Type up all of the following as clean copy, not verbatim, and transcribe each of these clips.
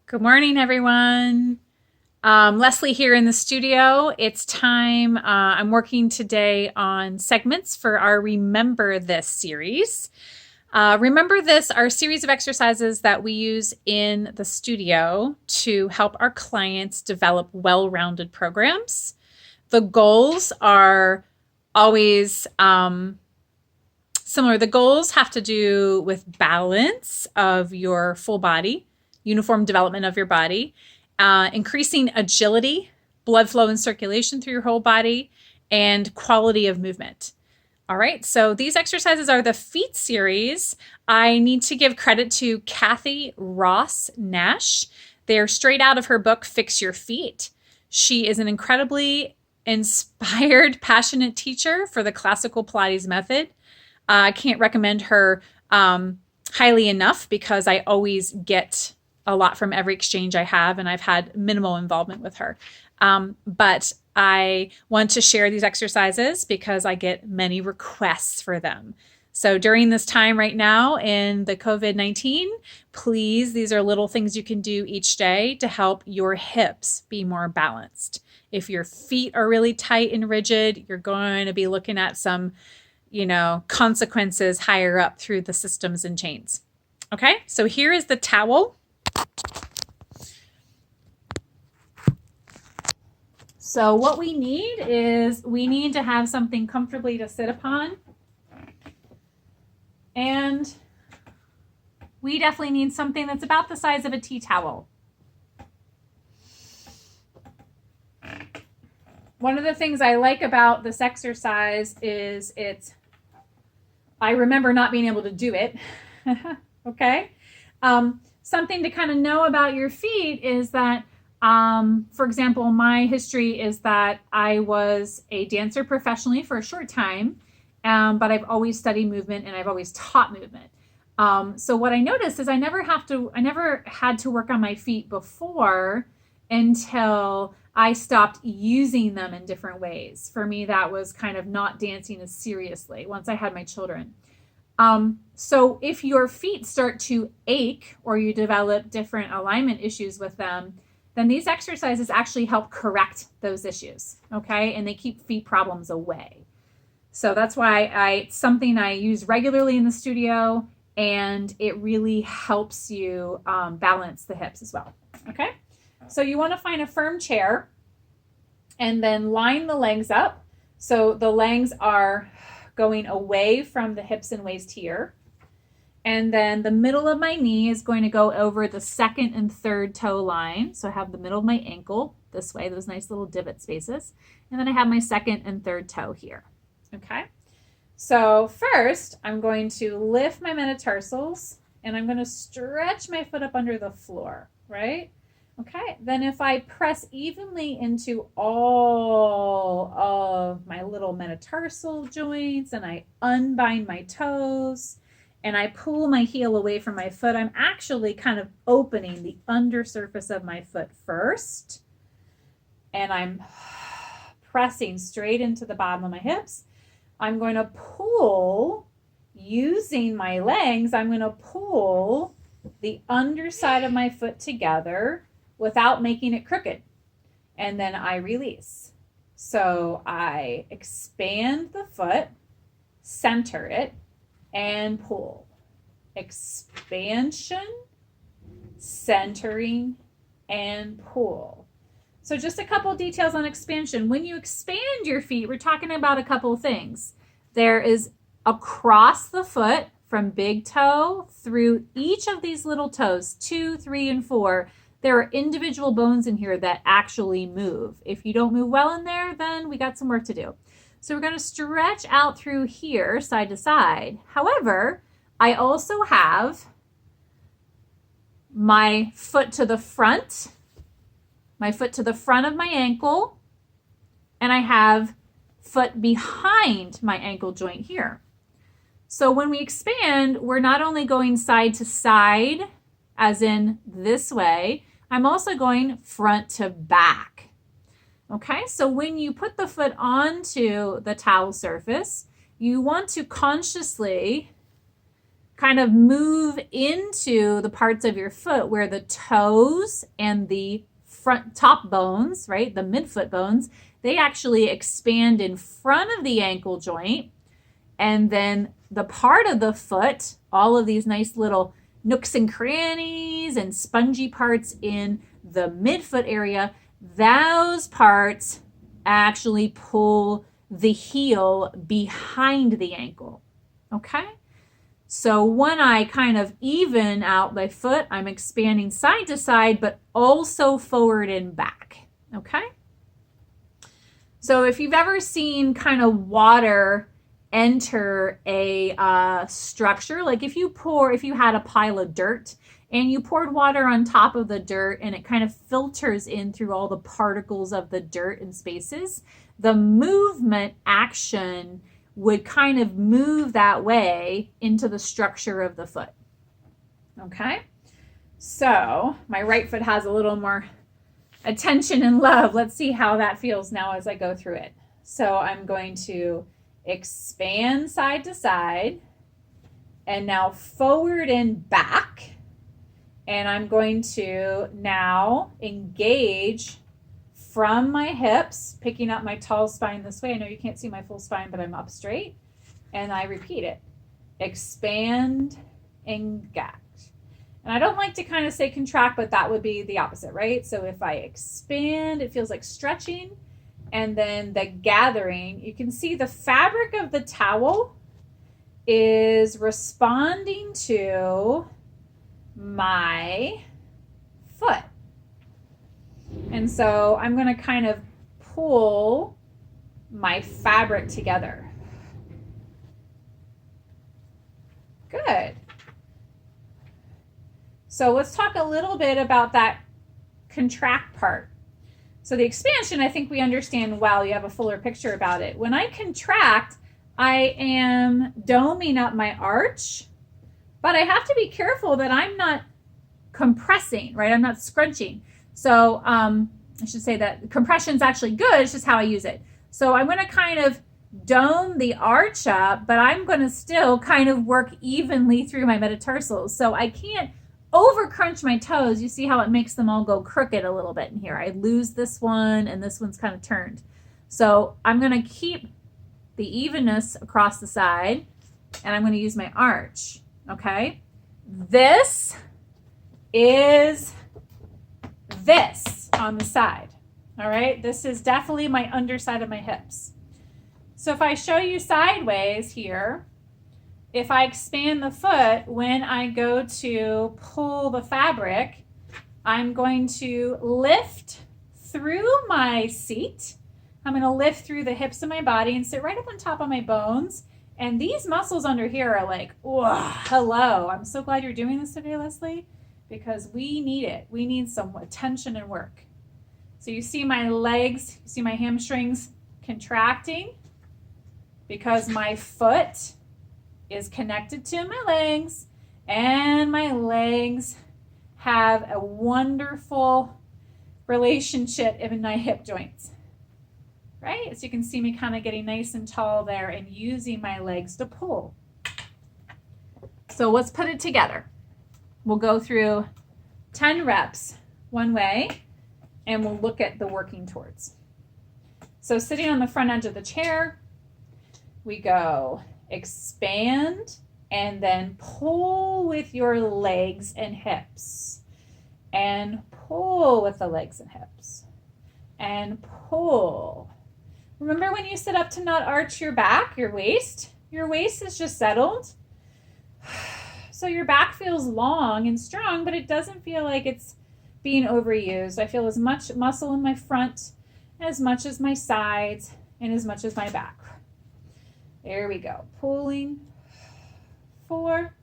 Good morning, everyone. Leslie here in the studio. It's time. I'm working today on segments for our Remember This series. Remember This are a series of exercises that we use in the studio to help our clients develop well-rounded programs. The goals are always similar. The goals have to do with balance of your full body, uniform development of your body, increasing agility, blood flow and circulation through your whole body, and quality of movement. All right, so these exercises are the feet series. I need to give credit to Kathy Ross Nash. They're straight out of her book, Fix Your Feet. She is an incredibly inspired, passionate teacher for the classical Pilates method. I can't recommend her highly enough because I always get a lot from every exchange I have, and I've had minimal involvement with her. But I want to share these exercises because I get many requests for them. So during this time right now in the COVID-19, please, these are little things you can do each day to help your hips be more balanced. If your feet are really tight and rigid, you're going to be looking at some, consequences higher up through the systems and chains. Okay, so here is the towel. So what we need is we need to have something comfortably to sit upon. And we definitely need something that's about the size of a tea towel. One of the things I like about this exercise is I remember not being able to do it. Okay. Something to kind of know about your feet is that for example, my history is that I was a dancer professionally for a short time, but I've always studied movement and I've always taught movement. So what I noticed is I never had to work on my feet before until I stopped using them in different ways. For me, that was kind of not dancing as seriously once I had my children. So if your feet start to ache or you develop different alignment issues with them, then these exercises actually help correct those issues, okay? And they keep feet problems away. So that's why it's something I use regularly in the studio, and it really helps you balance the hips as well, okay? So you want to find a firm chair and then line the legs up. So the legs are going away from the hips and waist here. And then the middle of my knee is going to go over the second and third toe line. So I have the middle of my ankle this way, those nice little divot spaces. And then I have my second and third toe here. Okay. So first I'm going to lift my metatarsals and I'm going to stretch my foot up under the floor, right? Okay. Then if I press evenly into all of my little metatarsal joints and I unbind my toes, and I pull my heel away from my foot, I'm actually kind of opening the undersurface of my foot first. And I'm pressing straight into the bottom of my hips. I'm going to pull, using my legs, I'm going to pull the underside of my foot together without making it crooked. And then I release. So I expand the foot, center it, and pull. Expansion, centering, and pull. So just a couple details on expansion. When you expand your feet, we're talking about a couple of things. There is across the foot from big toe through each of these little toes, 2, 3, and 4. There are individual bones in here that actually move. If you don't move well in there, then we got some work to do. So we're going to stretch out through here, side to side. However, I also have my foot to the front of my ankle, and I have foot behind my ankle joint here. So when we expand, we're not only going side to side, as in this way, I'm also going front to back. Okay, so when you put the foot onto the towel surface, you want to consciously kind of move into the parts of your foot where the toes and the front top bones, right, the midfoot bones, they actually expand in front of the ankle joint. And then the part of the foot, all of these nice little nooks and crannies and spongy parts in the midfoot area, those parts actually pull the heel behind the ankle. Okay? So when I kind of even out my foot, I'm expanding side to side, but also forward and back. Okay? So if you've ever seen kind of water enter a structure, like if you had a pile of dirt and you poured water on top of the dirt and it kind of filters in through all the particles of the dirt and spaces, the movement action would kind of move that way into the structure of the foot. Okay? So my right foot has a little more attention and love. Let's see how that feels now as I go through it. So I'm going to expand side to side and now forward and back. And I'm going to now engage from my hips, picking up my tall spine this way. I know you can't see my full spine, but I'm up straight. And I repeat it. Expand, engage. And I don't like to kind of say contract, but that would be the opposite, right? So if I expand, it feels like stretching. And then the gathering, you can see the fabric of the towel is responding to my foot. And so I'm going to kind of pull my fabric together. Good. So let's talk a little bit about that contract part. So the expansion, I think we understand well. You have a fuller picture about it. When I contract, I am doming up my arch, but I have to be careful that I'm not compressing, right? I'm not scrunching. So I should say that compression is actually good. It's just how I use it. So I'm going to kind of dome the arch up, but I'm going to still kind of work evenly through my metatarsals. So I can't over crunch my toes. You see how it makes them all go crooked a little bit in here. I lose this one and this one's kind of turned. So I'm going to keep the evenness across the side and I'm going to use my arch. Okay. This is this on the side. All right. This is definitely my underside of my hips. So if I show you sideways here, if I expand the foot, when I go to pull the fabric, I'm going to lift through my seat. I'm going to lift through the hips of my body and sit right up on top of my bones. And these muscles under here are like, whoa, hello. I'm so glad you're doing this today, Leslie, because we need it. We need some attention and work. So you see my legs, you see my hamstrings contracting because my foot is connected to my legs, and my legs have a wonderful relationship in my hip joints, right? So you can see me kind of getting nice and tall there and using my legs to pull. So let's put it together. We'll go through 10 reps one way, and we'll look at the working towards. So sitting on the front edge of the chair, we go expand and then pull with your legs and hips, and pull with the legs and hips, and pull. Remember when you sit up to not arch your back, your waist is just settled. So your back feels long and strong, but it doesn't feel like it's being overused. I feel as much muscle in my front, as much as my sides, and as much as my back. There we go. Pulling. 4,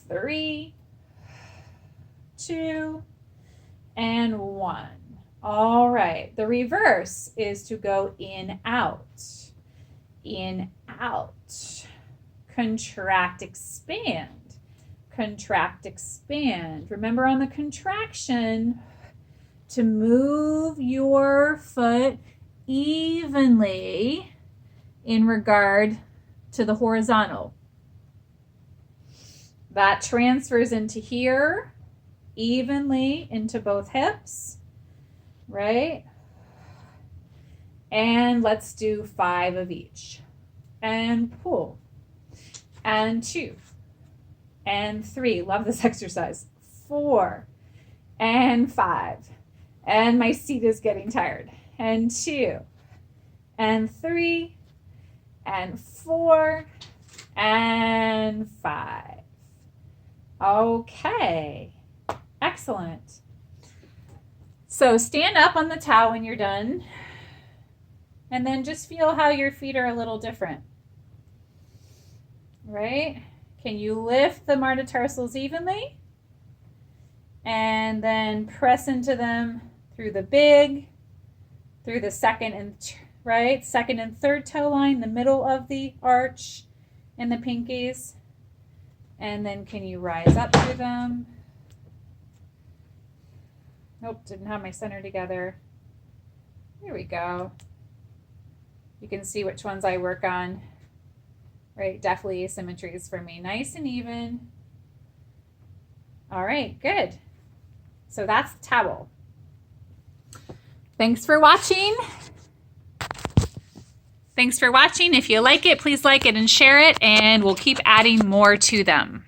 3, 2, and 1. All right. The reverse is to go in, out. In, out. Contract, expand. Contract, expand. Remember on the contraction to move your foot evenly in regard to the horizontal. That transfers into here, evenly into both hips, right? And let's do 5 of each. And pull. And 2. And 3. Love this exercise. 4. And 5. And my seat is getting tired. And 2. And 3. And 4. And 5. Okay. Excellent. So stand up on the towel when you're done. And then just feel how your feet are a little different. Right? Can you lift the metatarsals evenly? And then press into them through the big, through the second and third toe line, the middle of the arch and the pinkies. And then can you rise up through them? Nope, didn't have my center together. Here we go. You can see which ones I work on. Right, definitely asymmetries for me. Nice and even. All right, good. So that's the towel. Thanks for watching. If you like it, please like it and share it, and we'll keep adding more to them.